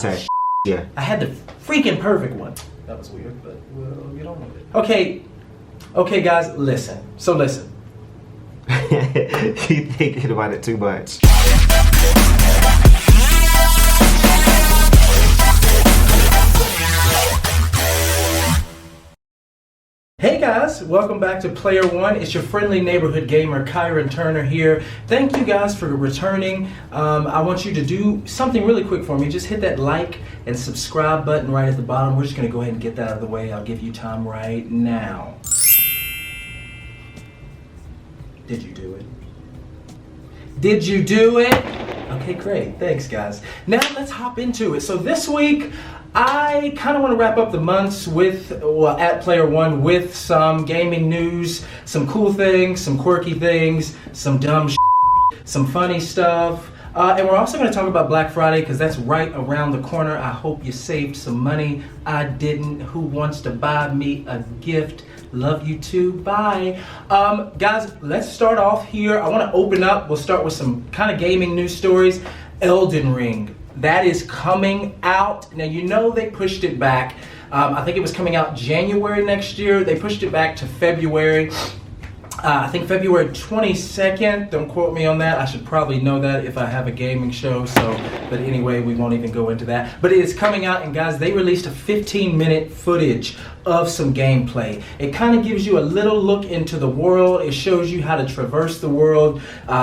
Yeah. I had the freaking perfect one. That was weird, but we'll get on with it. Okay, guys, listen. So listen. You thinking about it too much. Hey guys, welcome back to PlayerOne. It's your friendly neighborhood gamer, Kyron Turner here. Thank you guys for returning. I want you to do something really quick for me. Just hit that like and subscribe button right at the bottom. We're just gonna go ahead and get that out of the way. I'll give you time right now. Did you do it? Did you do it? Okay, great. Thanks, guys. Now let's hop into it. So this week, I kind of want to wrap up the months with, at PlayerOne with some gaming news, some cool things, some quirky things, some dumb some funny stuff. And we're also going to talk about Black Friday because that's right around the corner. I hope you saved some money. I didn't. Who wants to buy me a gift? Love you too. Bye. Guys, let's start off here. I want to open up. We'll start with some kind of gaming news stories. Elden Ring. That is coming out. Now, you know they pushed it back. I think it was coming out January next year. They pushed it back to February. I think February 22nd. Don't quote me on that. I should probably know that if I have a gaming show. But anyway, we won't even go into that. But it is coming out, and guys, they released a 15-minute footage of some gameplay. It kind of gives you a little look into the world. It shows you how to traverse the world.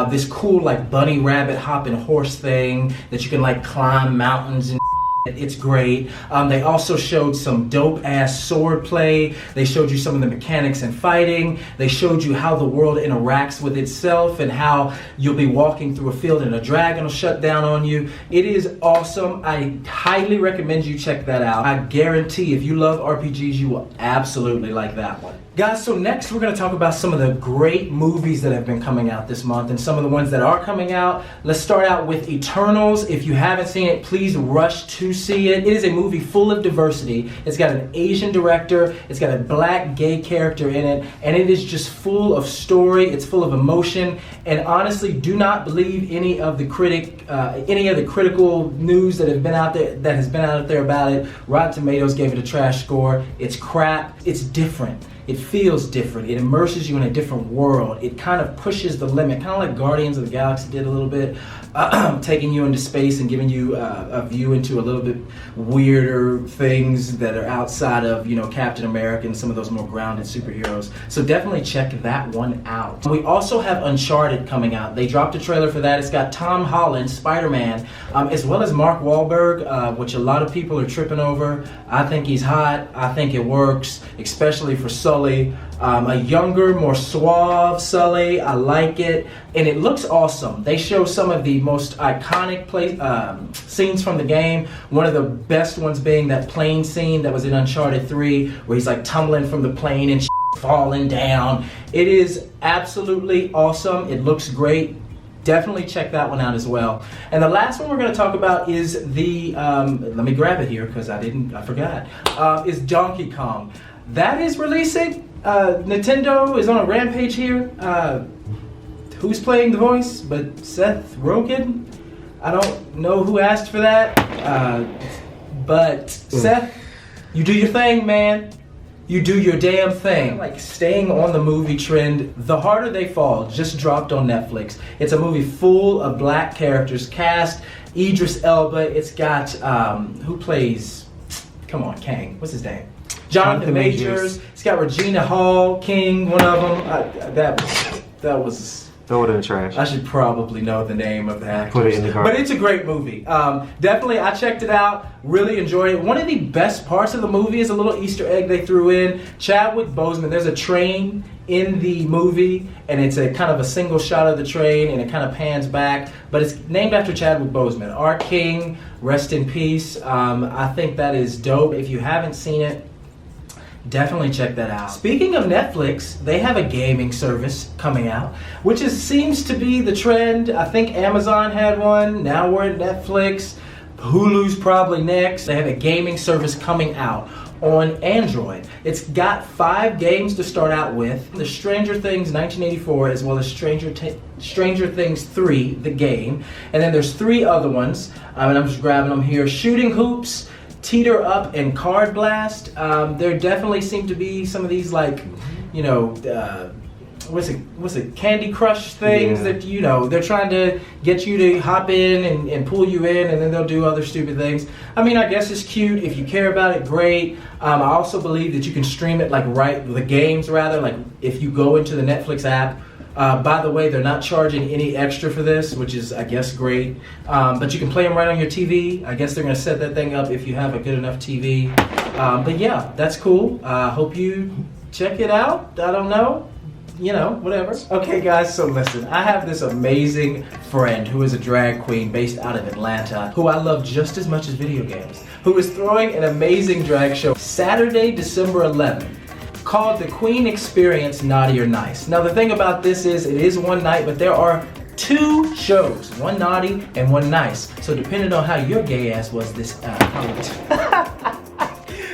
This cool like bunny rabbit hopping horse thing that you can like climb mountains and it's great. They also showed some dope ass sword play. They showed you some of the mechanics in fighting. They showed you how the world interacts with itself and how you'll be walking through a field and a dragon will shut down on you. It is awesome. I highly recommend you check that out. I guarantee if you love RPGs, you will absolutely like that one. Guys, so next we're going to talk about some of the great movies that have been coming out this month and some of the ones that are coming out. Let's start out with Eternals. If you haven't seen it, please rush to see it. It is a movie full of diversity. It's got an Asian director. It's got a black gay character in it. And it is just full of story. It's full of emotion. And honestly, do not believe any of the critical news that has been out there about it. Rotten Tomatoes gave it a trash score. It's crap. It's different. It feels different. It immerses you in a different world. It kind of pushes the limit, kind of like Guardians of the Galaxy did a little bit, taking you into space and giving you a view into a little bit weirder things that are outside of, you know, Captain America and some of those more grounded superheroes. So definitely check that one out. We also have Uncharted coming out. They dropped a trailer for that. It's got Tom Holland, Spider-Man, as well as Mark Wahlberg, which a lot of people are tripping over. I think he's hot. I think it works, especially for Sully. A younger, more suave Sully. I like it, and it looks awesome. They show some of the most iconic scenes from the game. One of the best ones being that plane scene that was in Uncharted 3, where he's like tumbling from the plane and falling down. It is absolutely awesome. It looks great. Definitely check that one out as well. And the last one we're going to talk about is the, let me grab it here because I forgot, is Donkey Kong. That is releasing. Nintendo is on a rampage here. Who's playing the voice? But Seth Rogan? I don't know who asked for that. But Seth, you do your thing, man. You do your damn thing. Like staying on the movie trend, The Harder They Fall just dropped on Netflix. It's a movie full of black characters cast. Idris Elba. It's got, who plays, come on, Kang. What's his name? Jonathan Majors. It's got Regina Hall, King, one of them. That was. Throw it in the trash. I should probably know the name of the actors. Put it in the car. But it's a great movie. Definitely, I checked it out. Really enjoyed it. One of the best parts of the movie is a little Easter egg they threw in. Chadwick Boseman. There's a train in the movie, and it's a kind of a single shot of the train, and it kind of pans back. But it's named after Chadwick Boseman. Our King, rest in peace. I think that is dope. If you haven't seen it, definitely check that out. Speaking of Netflix, they have a gaming service coming out, which seems to be the trend. I think Amazon had one. Now we're at Netflix. Hulu's probably next. They have a gaming service coming out on Android. It's got 5 games to start out with. The Stranger Things 1984, as well as Stranger Things 3, the game. And then there's 3 other ones, and I'm just grabbing them here. Shooting Hoops, Teeter Up, and Card Blast. There definitely seem to be some of these, like, you know, what's it, Candy Crush things that, you know, they're trying to get you to hop in and pull you in, and then they'll do other stupid things. I mean, I guess it's cute. If you care about it, great. I also believe that you can stream it, like, the games rather, like if you go into the Netflix app. By the way, they're not charging any extra for this, which is, I guess, great. But you can play them right on your TV. I guess they're going to set that thing up if you have a good enough TV. But yeah, that's cool. Hope you check it out. I don't know. You know, whatever. Okay, guys, so listen, I have this amazing friend who is a drag queen based out of Atlanta, who I love just as much as video games, who is throwing an amazing drag show Saturday, December 11th, called the Queen Experience Naughty or Nice. Now, the thing about this is, it is one night, but there are 2 shows, one naughty and one nice. So depending on how your gay ass was this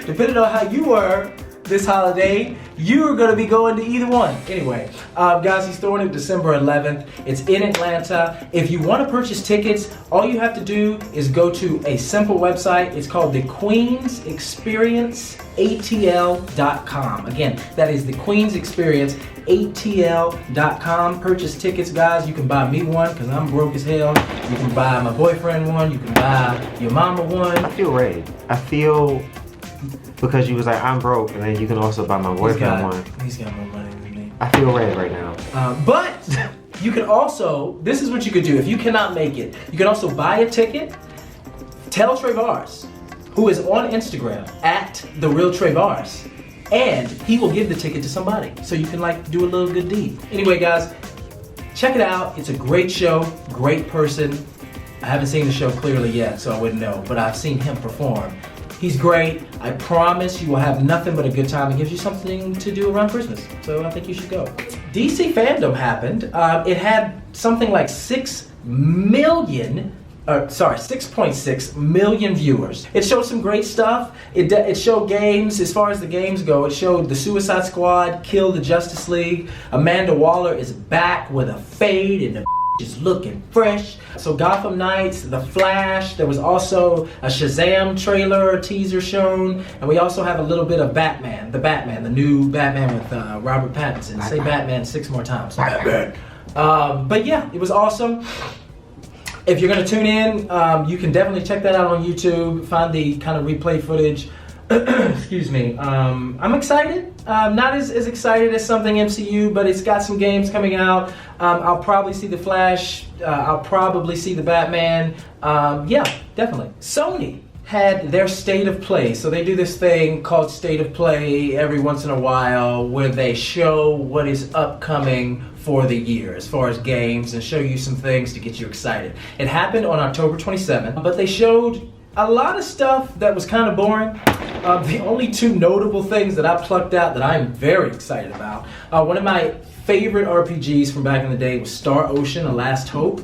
depending on how you were this holiday, you're gonna be going to either one. Anyway, guys, he's throwing it December 11th. It's in Atlanta. If you want to purchase tickets, all you have to do is go to a simple website. It's called the Queen's Experience ATL.com. Again, that is the Queen's Experience ATL.com. Purchase tickets, guys. You can buy me one because I'm broke as hell. You can buy my boyfriend one. You can buy your mama one. I feel ready. I feel, because you was like, I'm broke, and then you can also buy my boyfriend one. He's got more money than me. I feel red right now. But you can also, this is what you could do if you cannot make it. You can also buy a ticket, tell Trayvars, who is on Instagram at @TheRealTrayvars, and he will give the ticket to somebody. So you can, like, do a little good deed. Anyway, guys, check it out. It's a great show, great person. I haven't seen the show clearly yet, so I wouldn't know, but I've seen him perform. He's great. I promise you will have nothing but a good time. It gives you something to do around Christmas. So I think you should go. DC Fandom happened. It had something like 6.6 million viewers. It showed some great stuff. It showed games. As far as the games go, it showed the Suicide Squad kill the Justice League. Amanda Waller is back with a fade and the is looking fresh. So Gotham Knights, The Flash, there was also a Shazam trailer, teaser shown, and we also have a little bit of Batman, the new Batman with Robert Pattinson. Say Batman 6 more times. Batman. But yeah, it was awesome. If you're gonna tune in, you can definitely check that out on YouTube, find the kind of replay footage. Excuse me. I'm excited. Not as excited as something MCU, but it's got some games coming out. I'll probably see The Flash. I'll probably see the Batman. Yeah, definitely. Sony had their State of Play. So they do this thing called State of Play every once in a while where they show what is upcoming for the year as far as games and show you some things to get you excited. It happened on October 27th, but they showed a lot of stuff that was kind of boring. The only 2 notable things that I plucked out that I'm very excited about. One of my favorite RPGs from back in the day was Star Ocean: A Last Hope.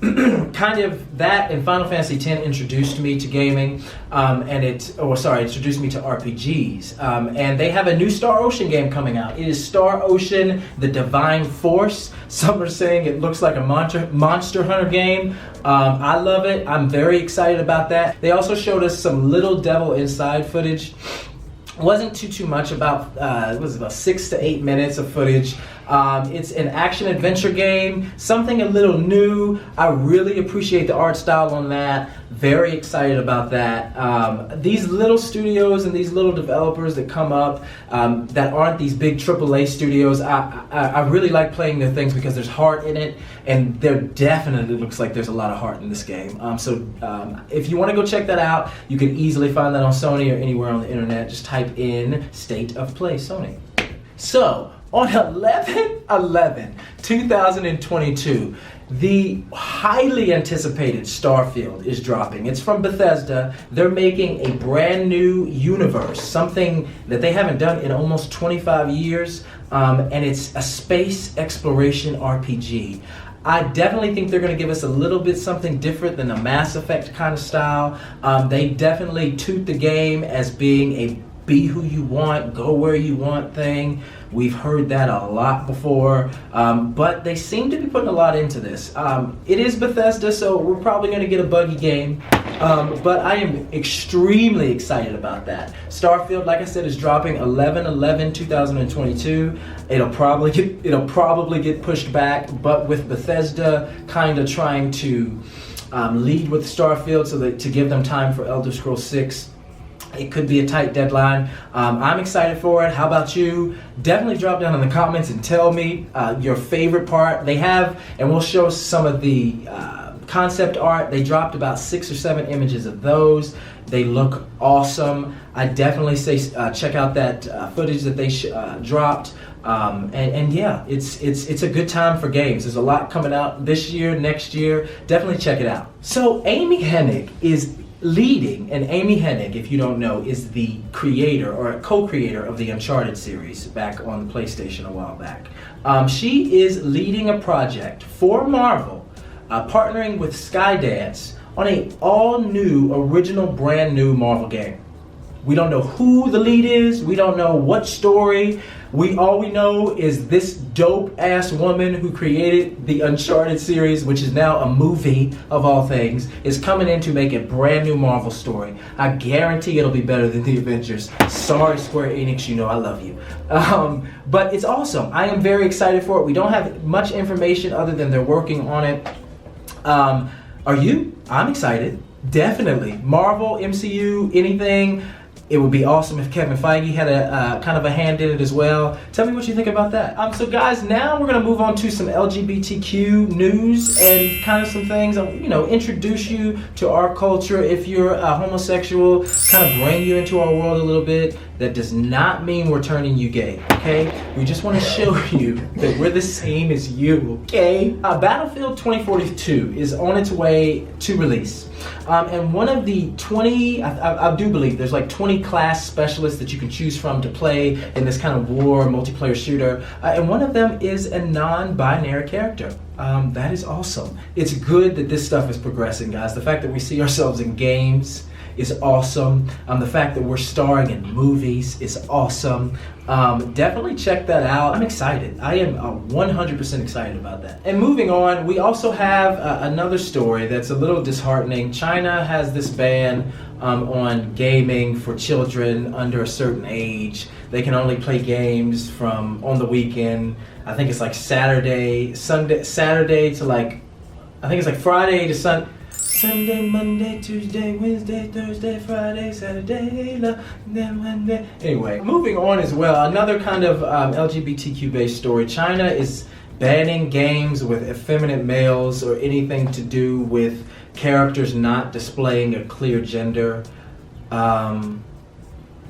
Kind of that and Final Fantasy X introduced me to gaming, introduced me to RPGs. And they have a new Star Ocean game coming out. It is Star Ocean: The Divine Force. Some are saying it looks like a Monster Hunter game. I love it. I'm very excited about that. They also showed us some Little Devil Inside footage. Wasn't too much, about it was about 6 to 8 minutes of footage. It's an action adventure game, something a little new. I really appreciate the art style on that. Very excited about that. These little studios and these little developers that come up that aren't these big AAA studios, I really like playing their things because there's heart in it, and there definitely looks like there's a lot of heart in this game. So if you want to go check that out, you can easily find that on Sony or anywhere on the internet. Just type in State of Play Sony. So on 11/11/2022, the highly anticipated Starfield is dropping. It's from Bethesda. They're making a brand new universe, something that they haven't done in almost 25 years, and it's a space exploration RPG. I definitely think they're going to give us a little bit something different than a Mass Effect kind of style. They definitely toot the game as being a be who you want, go where you want thing. We've heard that a lot before, but they seem to be putting a lot into this. It is Bethesda, so we're probably going to get a buggy game, but I am extremely excited about that. Starfield, like I said, is dropping 11/11/2022. It'll probably get pushed back, but with Bethesda kind of trying to lead with Starfield so that to give them time for Elder Scrolls 6. It could be a tight deadline. I'm excited for it. How about you? Definitely drop down in the comments and tell me your favorite part. They have, and we'll show some of the concept art. They dropped about 6 or 7 images of those. They look awesome. I definitely say check out that footage that they dropped. And yeah, it's a good time for games. There's a lot coming out this year, next year. Definitely check it out. So Amy Hennig is leading, and Amy Hennig, if you don't know, is the creator or co-creator of the Uncharted series back on the PlayStation a while back. She is leading a project for Marvel, partnering with Skydance on a all-new, original, brand new Marvel game. We don't know who the lead is. We don't know what story. All we know is this dope-ass woman who created the Uncharted series, which is now a movie of all things, is coming in to make a brand new Marvel story. I guarantee it'll be better than the Avengers. Sorry, Square Enix, you know I love you. But it's awesome. I am very excited for it. We don't have much information other than they're working on it. Are you? I'm excited. Definitely. Marvel, MCU, anything. It would be awesome if Kevin Feige had a kind of a hand in it as well. Tell me what you think about that. So guys, now we're gonna move on to some LGBTQ news and kind of some things, introduce you to our culture. If you're a homosexual, kind of bring you into our world a little bit. That does not mean we're turning you gay, okay? We just want to show you that we're the same as you, okay? Battlefield 2042 is on its way to release. And one of the 20, I do believe there's like 20 class specialists that you can choose from to play in this kind of war multiplayer shooter. And one of them is a non-binary character. That is awesome. It's good that this stuff is progressing, guys. The fact that we see ourselves in games is awesome. The fact that we're starring in movies is awesome. Definitely check that out. I'm excited. I am 100% excited about that. And moving on, we also have another story that's a little disheartening. China has this ban on gaming for children under a certain age. They can only play games from on the weekend. I think it's like Saturday to like, I think it's like Friday to Sunday, Monday, Tuesday, Wednesday, Thursday, Friday, Saturday, Monday. Anyway, moving on as well, another kind of LGBTQ based story. China is banning games with effeminate males or anything to do with characters not displaying a clear gender.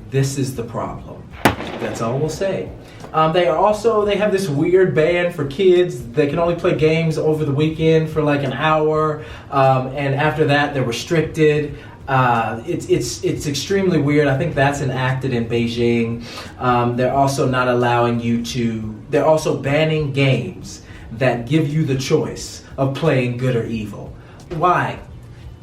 This is the problem. That's all we'll say. They have this weird ban for kids. They can only play games over the weekend for like an hour, and after that they're restricted. It's extremely weird. I think that's enacted in Beijing. They're also not allowing you to. They're also banning games that give you the choice of playing good or evil. Why?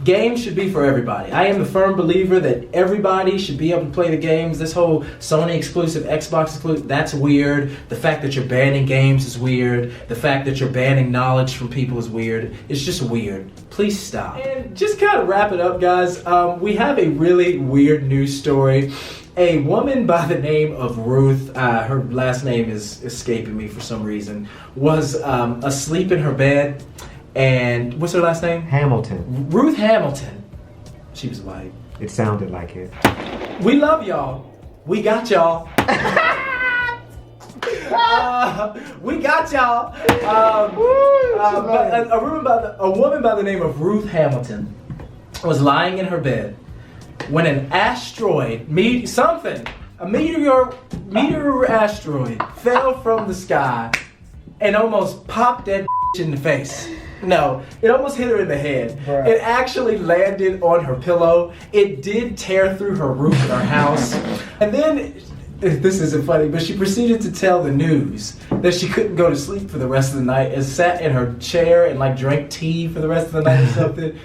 Games should be for everybody. I am a firm believer that everybody should be able to play the games. This whole Sony exclusive, Xbox exclusive, that's weird. The fact that you're banning games is weird. The fact that you're banning knowledge from people is weird. It's just weird. Please stop. And just kind of wrap it up, guys. We have a really weird news story. A woman by the name of Ruth, her last name is escaping me for some reason, was asleep in her bed. And what's her last name? Hamilton. Ruth Hamilton. She was white. It sounded like it. We love y'all. We got y'all. We got y'all. But a woman by the name of Ruth Hamilton was lying in her bed when an asteroid, a meteor asteroid fell from the sky and almost popped that in the face. No, it almost hit her in the head. Bruh. It actually landed on her pillow. It did tear through her roof in her house. And then this isn't funny, but she proceeded to tell the news that she couldn't go to sleep for the rest of the night and sat in her chair and like drank tea for the rest of the night or something.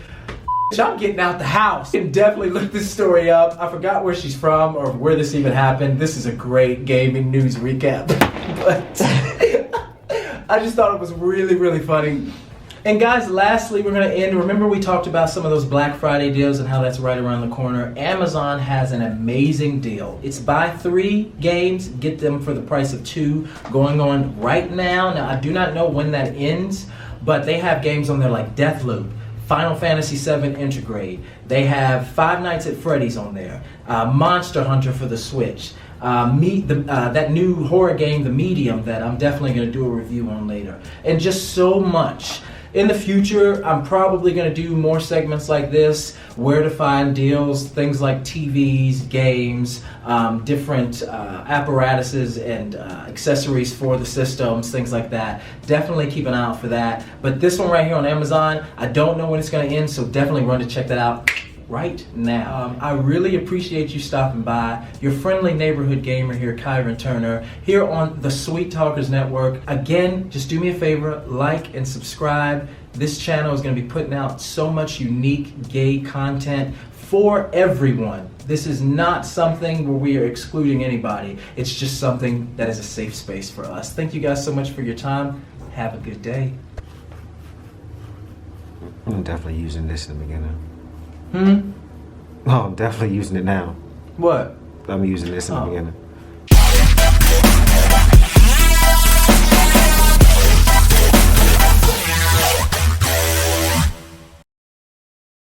I'm getting out the house. You can definitely look this story up. I forgot where she's from or where this even happened. This is a great gaming news recap. But I just thought it was really, really funny. And guys, lastly, we're going to end. Remember we talked about some of those Black Friday deals and how that's right around the corner. Amazon has an amazing deal. It's buy 3 games, get them for the price of 2, going on right now. Now, I do not know when that ends, but they have games on there like Deathloop, Final Fantasy VII Intergrade. They have Five Nights at Freddy's on there, Monster Hunter for the Switch. That new horror game, The Medium, that I'm definitely going to do a review on later. And just so much. In the future, I'm probably going to do more segments like this, where to find deals, things like TVs, games, different apparatuses and accessories for the systems, things like that. Definitely keep an eye out for that. But this one right here on Amazon, I don't know when it's going to end, so definitely run to check that out right now. I really appreciate you stopping by. Your friendly neighborhood gamer here, Kyron Turner, here on the Sweet Talkers Network. Again, just do me a favor, like and subscribe. This channel is going to be putting out so much unique gay content for everyone. This is not something where we are excluding anybody. It's just something that is a safe space for us. Thank you guys so much for your time. Have a good day. I'm definitely using this in the beginning. Oh, I'm definitely using it now. What? I'm using this in the beginning.